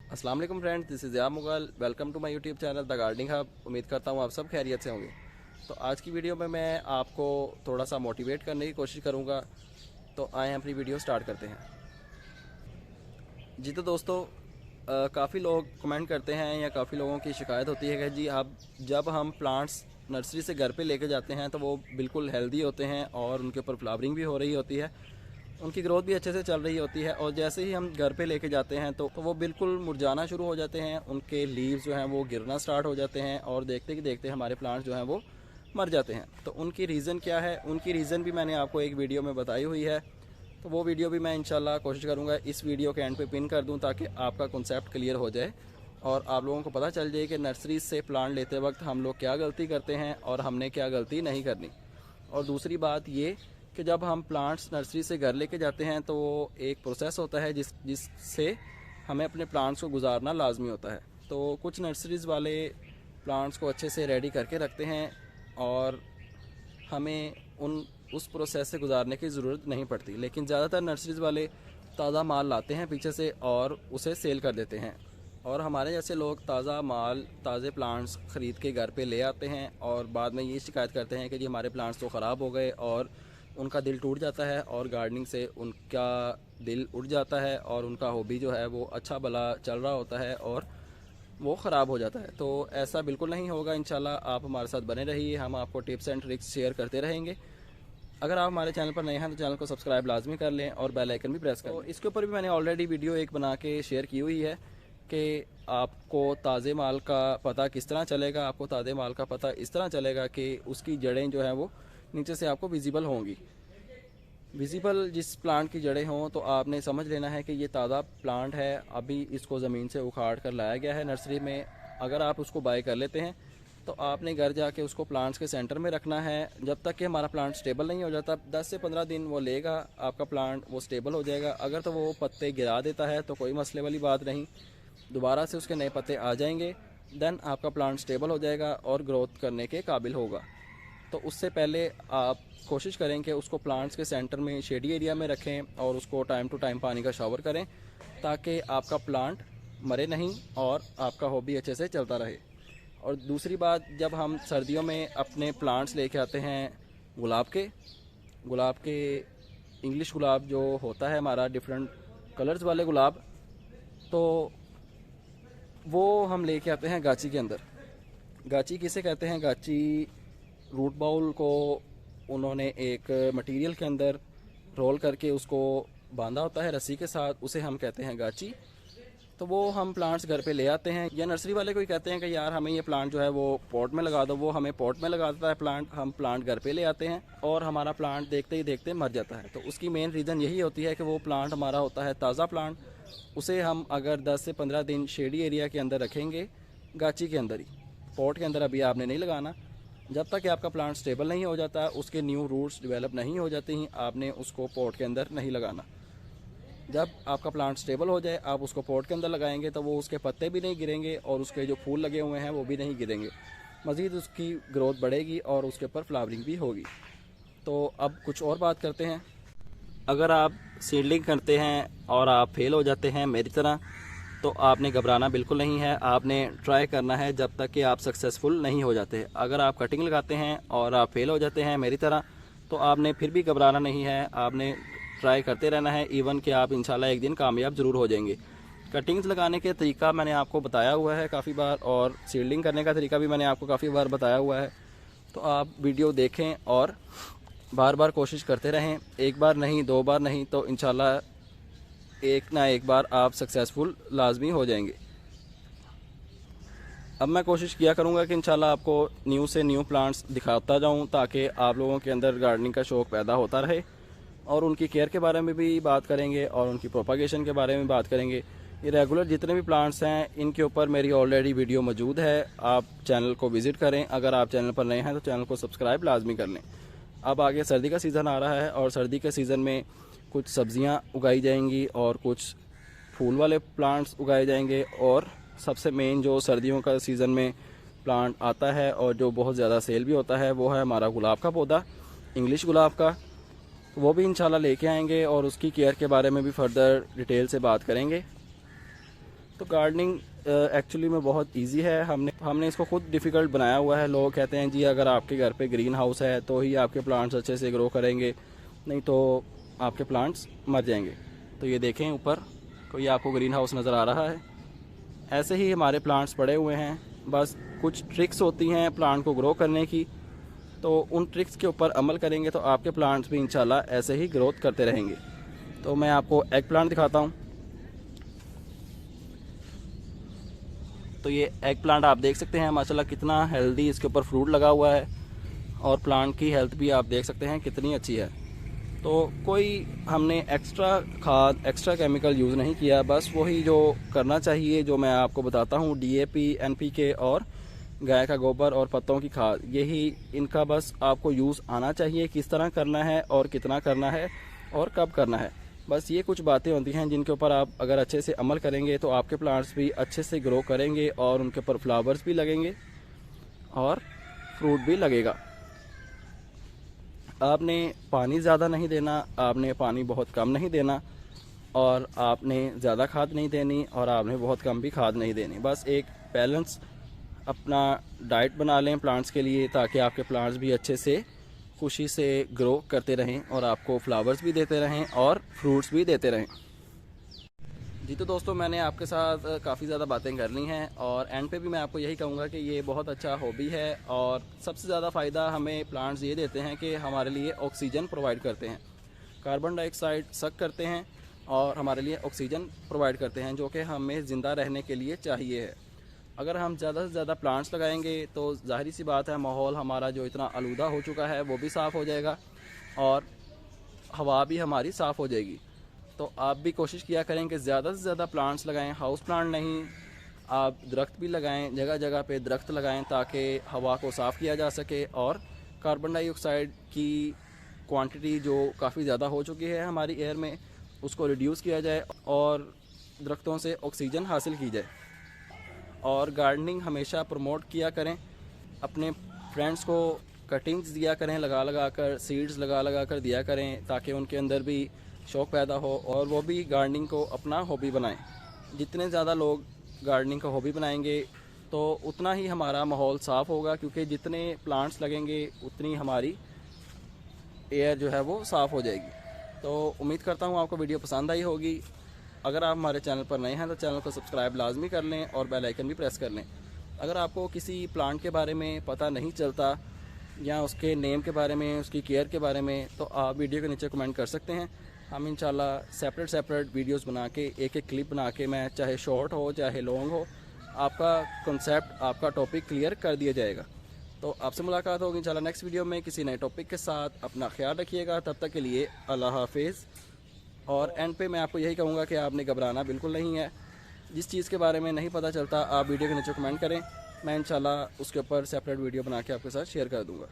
अस्सलाम वालेकुम friends, this is Zia Mughal. Welcome to my YouTube channel the gardening hub. उम्मीद करता हूँ आप सब खैरियत से होंगे। तो आज की वीडियो में मैं आपको थोड़ा सा मोटिवेट करने की कोशिश करूँगा। तो आए अपनी वीडियो स्टार्ट करते हैं। जी तो दोस्तों, काफ़ी लोग कमेंट करते हैं या काफ़ी लोगों की शिकायत होती है कि जी आप जब हम प्लांट्स नर्सरी से घर पे लेके जाते हैं तो वो बिल्कुल हेल्दी होते हैं और उनके ऊपर फ्लावरिंग भी हो रही होती है, उनकी ग्रोथ भी अच्छे से चल रही होती है। और जैसे ही हम घर पे लेके जाते हैं तो वो बिल्कुल मुरझाना शुरू हो जाते हैं, उनके लीव्स जो हैं वो गिरना स्टार्ट हो जाते हैं और देखते ही देखते हमारे प्लांट्स जो हैं वो मर जाते हैं। तो उनकी रीज़न क्या है, उनकी रीज़न भी मैंने आपको एक वीडियो में बताई हुई है। तो वो वीडियो भी मैं इंशाल्लाह कोशिश करूँगा इस वीडियो के एंड पे पिन कर दूँ ताकि आपका कॉन्सेप्ट क्लियर हो जाए और आप लोगों को पता चल जाए कि नर्सरी से प्लांट लेते वक्त हम लोग क्या गलती करते हैं और हमने क्या गलती नहीं करनी। और दूसरी बात ये कि जब हम प्लांट्स नर्सरी से घर लेके जाते हैं तो एक प्रोसेस होता है जिससे हमें अपने प्लांट्स को गुजारना लाजमी होता है। तो कुछ नर्सरीज़ वाले प्लांट्स को अच्छे से रेडी करके रखते हैं और हमें उस प्रोसेस से गुजारने की ज़रूरत नहीं पड़ती, लेकिन ज़्यादातर नर्सरीज़ वाले ताज़ा माल लाते हैं पीछे से और उसे सेल कर देते हैं। और हमारे जैसे लोग ताज़ा माल, ताज़े प्लांट्स ख़रीद के घर पे ले आते हैं और बाद में ये शिकायत करते हैं कि जी हमारे प्लांट्स तो ख़राब हो गए, और उनका दिल टूट जाता है और गार्डनिंग से उनका दिल उठ जाता है और उनका हॉबी जो है वो अच्छा भला चल रहा होता है और वो ख़राब हो जाता है। तो ऐसा बिल्कुल नहीं होगा इंशाल्लाह। आप हमारे साथ बने रहिए, हम आपको टिप्स एंड ट्रिक्स शेयर करते रहेंगे। अगर आप हमारे चैनल पर नए हैं तो चैनल को सब्सक्राइब लाजमी कर लें और बेल आइकन भी प्रेस कर लें। तो इसके ऊपर भी मैंने ऑलरेडी वीडियो एक बना के शेयर की हुई है कि आपको ताज़े माल का पता किस तरह चलेगा। आपको ताज़े माल का पता इस तरह चलेगा कि उसकी जड़ें जो हैं वो नीचे से आपको विजिबल होंगी। विजिबल जिस प्लांट की जड़ें हों तो आपने समझ लेना है कि ये ताज़ा प्लांट है, अभी इसको ज़मीन से उखाड़ कर लाया गया है नर्सरी में। अगर आप उसको बाय कर लेते हैं तो आपने घर जाके उसको प्लांट्स के सेंटर में रखना है जब तक कि हमारा प्लांट स्टेबल नहीं हो जाता। 10 से 15 दिन वो लेगा आपका प्लांट, वो स्टेबल हो जाएगा। अगर तो वो पत्ते गिरा देता है तो कोई मसले वाली बात नहीं, दोबारा से उसके नए पत्ते आ जाएंगे, देन आपका प्लांट स्टेबल हो जाएगा और ग्रोथ करने के काबिल होगा। तो उससे पहले आप कोशिश करें कि उसको प्लांट्स के सेंटर में शेडी एरिया में रखें और उसको टाइम टू टाइम पानी का शावर करें ताकि आपका प्लांट मरे नहीं और आपका हॉबी अच्छे से चलता रहे। और दूसरी बात, जब हम सर्दियों में अपने प्लांट्स लेके आते हैं गुलाब के इंग्लिश गुलाब जो होता है हमारा, डिफरेंट कलर्स वाले गुलाब, तो वो हम लेके आते हैं गाची के अंदर। गाची किसे कहते हैं? गाची रूट बाउल को उन्होंने एक मटेरियल के अंदर रोल करके उसको बांधा होता है रस्सी के साथ, उसे हम कहते हैं गाची। तो वो हम प्लांट्स घर पे ले आते हैं, या नर्सरी वाले को ही कहते हैं कि यार हमें ये प्लांट जो है वो पॉट में लगा दो, वो हमें पॉट में लगा देता है प्लांट। हम प्लांट घर पे ले आते हैं और हमारा प्लांट देखते ही देखते मर जाता है। तो उसकी मेन रीज़न यही होती है कि वो प्लांट हमारा होता है ताज़ा प्लांट। उसे हम अगर 10 से 15 दिन शेडी एरिया के अंदर रखेंगे, गाची के अंदर ही, पॉट के अंदर अभी आपने नहीं लगाना। जब तक कि आपका प्लांट स्टेबल नहीं हो जाता, उसके न्यू रूट्स डेवलप नहीं हो जाते हैं, आपने उसको पॉट के अंदर नहीं लगाना। जब आपका प्लांट स्टेबल हो जाए, आप उसको पॉट के अंदर लगाएंगे तो वो उसके पत्ते भी नहीं गिरेंगे और उसके जो फूल लगे हुए हैं वो भी नहीं गिरेंगे, मज़ीद उसकी ग्रोथ बढ़ेगी और उसके ऊपर फ्लावरिंग भी होगी। तो अब कुछ और बात करते हैं। अगर आप सीडलिंग करते हैं और आप फेल हो जाते हैं मेरी तरह, तो आपने घबराना बिल्कुल नहीं है। आपने ट्राई करना है जब तक कि आप सक्सेसफुल नहीं हो जाते। अगर आप कटिंग लगाते हैं और आप फेल हो जाते हैं मेरी तरह, तो आपने फिर भी घबराना नहीं है, आपने ट्राई करते रहना है, इवन कि आप इंशाल्लाह एक दिन कामयाब ज़रूर हो जाएंगे। कटिंग्स लगाने के तरीका मैंने आपको बताया हुआ है काफ़ी बार, और सीडलिंग करने का तरीका भी मैंने आपको काफ़ी बार बताया हुआ है। तो आप वीडियो देखें और बार बार कोशिश करते रहें, एक बार नहीं, दो बार नहीं, तो इंशाल्लाह एक ना एक बार आप सक्सेसफुल लाजमी हो जाएंगे। अब मैं कोशिश किया करूँगा कि इंशाल्लाह आपको न्यू से न्यू प्लांट्स दिखाता जाऊँ ताकि आप लोगों के अंदर गार्डनिंग का शौक़ पैदा होता रहे, और उनकी केयर के बारे में भी बात करेंगे और उनकी प्रोपागेशन के बारे में बात करेंगे। ये रेगुलर जितने भी प्लांट्स हैं इनके ऊपर मेरी ऑलरेडी वीडियो मौजूद है, आप चैनल को विज़िट करें। अगर आप चैनल पर नए हैं तो चैनल को सब्सक्राइब लाजमी कर लें। अब आगे सर्दी का सीज़न आ रहा है और सर्दी के सीज़न में कुछ सब्जियां उगाई जाएंगी और कुछ फूल वाले प्लांट्स उगाए जाएंगे, और सबसे मेन जो सर्दियों का सीज़न में प्लांट आता है और जो बहुत ज़्यादा सेल भी होता है वो है हमारा गुलाब का पौधा, इंग्लिश गुलाब का। वो भी इंशाल्लाह लेके आएंगे और उसकी केयर के बारे में भी फर्दर डिटेल से बात करेंगे। तो गार्डनिंग एक्चुअली में बहुत इजी है। हमने इसको खुद डिफ़िकल्ट बनाया हुआ है। लोग कहते हैं जी अगर आपके घर पे ग्रीन हाउस है तो ही आपके प्लांट्स अच्छे से ग्रो करेंगे, नहीं तो आपके प्लांट्स मर जाएंगे। तो ये देखें ऊपर कोई आपको ग्रीन हाउस नज़र आ रहा है। ऐसे ही हमारे प्लांट्स पड़े हुए हैं। बस कुछ ट्रिक्स होती हैं प्लांट को ग्रो करने की, तो उन ट्रिक्स के ऊपर अमल करेंगे तो आपके प्लांट्स भी इंशाल्लाह ऐसे ही ग्रोथ करते रहेंगे। तो मैं आपको एग प्लांट दिखाता हूँ। तो ये एग प्लांट आप देख सकते हैं माशाल्लाह कितना हेल्दी इसके ऊपर फ्रूट लगा हुआ है, और प्लांट की हेल्थ भी आप देख सकते हैं कितनी अच्छी है। तो कोई हमने एक्स्ट्रा खाद, एक्स्ट्रा केमिकल यूज़ नहीं किया, बस वही जो करना चाहिए जो मैं आपको बताता हूँ, DAP, NPK और गाय का गोबर और पत्तों की खाद, यही इनका बस आपको यूज़ आना चाहिए। किस तरह करना है और कितना करना है और कब करना है, बस ये कुछ बातें होती हैं जिनके ऊपर आप अगर अच्छे से अमल करेंगे तो आपके प्लांट्स भी अच्छे से ग्रो करेंगे और उनके ऊपर फ्लावर्स भी लगेंगे और फ्रूट भी लगेगा। आपने पानी ज़्यादा नहीं देना, आपने पानी बहुत कम नहीं देना, और आपने ज़्यादा खाद नहीं देनी और आपने बहुत कम भी खाद नहीं देनी। बस एक बैलेंस अपना डाइट बना लें प्लांट्स के लिए, ताकि आपके प्लांट्स भी अच्छे से खुशी से ग्रो करते रहें और आपको फ्लावर्स भी देते रहें और फ्रूट्स भी देते रहें। जी तो दोस्तों, मैंने आपके साथ काफ़ी ज़्यादा बातें कर ली हैं, और एंड पे भी मैं आपको यही कहूँगा कि ये बहुत अच्छा हॉबी है, और सबसे ज़्यादा फ़ायदा हमें प्लांट्स ये देते हैं कि हमारे लिए ऑक्सीजन प्रोवाइड करते हैं, कार्बन डाइऑक्साइड सक करते हैं और हमारे लिए ऑक्सीजन प्रोवाइड करते हैं, जो कि हमें ज़िंदा रहने के लिए चाहिए है। अगर हम ज़्यादा से ज़्यादा प्लांट्स लगाएंगे तो ज़ाहिर सी बात है माहौल हमारा जो इतना आलूदा हो चुका है वो भी साफ़ हो जाएगा और हवा भी हमारी साफ़ हो जाएगी। तो आप भी कोशिश किया करें कि ज़्यादा से ज़्यादा प्लांट्स लगाएं, हाउस प्लांट नहीं, आप दरख्त भी लगाएं, जगह जगह पे दरख्त लगाएं, ताकि हवा को साफ़ किया जा सके और कार्बन डाइऑक्साइड की क्वांटिटी जो काफ़ी ज़्यादा हो चुकी है हमारी एयर में, उसको रिड्यूस किया जाए और दरख्तों से ऑक्सीजन हासिल की जाए। और गार्डनिंग हमेशा प्रमोट किया करें, अपने फ्रेंड्स को कटिंग्स दिया करें, लगा कर सीड्स लगा कर दिया करें, ताकि उनके अंदर भी शौक़ पैदा हो और वो भी गार्डनिंग को अपना हॉबी बनाएं। जितने ज़्यादा लोग गार्डनिंग का हॉबी बनाएंगे तो उतना ही हमारा माहौल साफ़ होगा, क्योंकि जितने प्लांट्स लगेंगे उतनी हमारी एयर जो है वो साफ़ हो जाएगी। तो उम्मीद करता हूँ आपको वीडियो पसंद आई होगी। अगर आप हमारे चैनल पर नए हैं तो चैनल को सब्सक्राइब लाजमी कर लें और बेल आइकन भी प्रेस कर लें। अगर आपको किसी प्लांट के बारे में पता नहीं चलता या उसके नेम के बारे में, उसकी केयर के बारे में, तो आप वीडियो के नीचे कमेंट कर सकते हैं। हम इंशाल्लाह सेपरेट वीडियोस बना के, एक क्लिप बना के, मैं चाहे शॉर्ट हो चाहे लॉन्ग हो, आपका कॉन्सेप्ट, आपका टॉपिक क्लियर कर दिया जाएगा। तो आपसे मुलाकात होगी इंशाल्लाह नेक्स्ट वीडियो में किसी नए टॉपिक के साथ। अपना ख्याल रखिएगा, तब तक के लिए अल्लाह हाफिज़। और एंड पे मैं आपको यही कहूँगा कि आपने घबराना बिल्कुल नहीं है। जिस चीज़ के बारे में नहीं पता चलता आप वीडियो के नीचे कमेंट करें, मैं इंशाल्लाह उसके ऊपर सेपरेट वीडियो बना के आपके साथ शेयर कर दूँगा।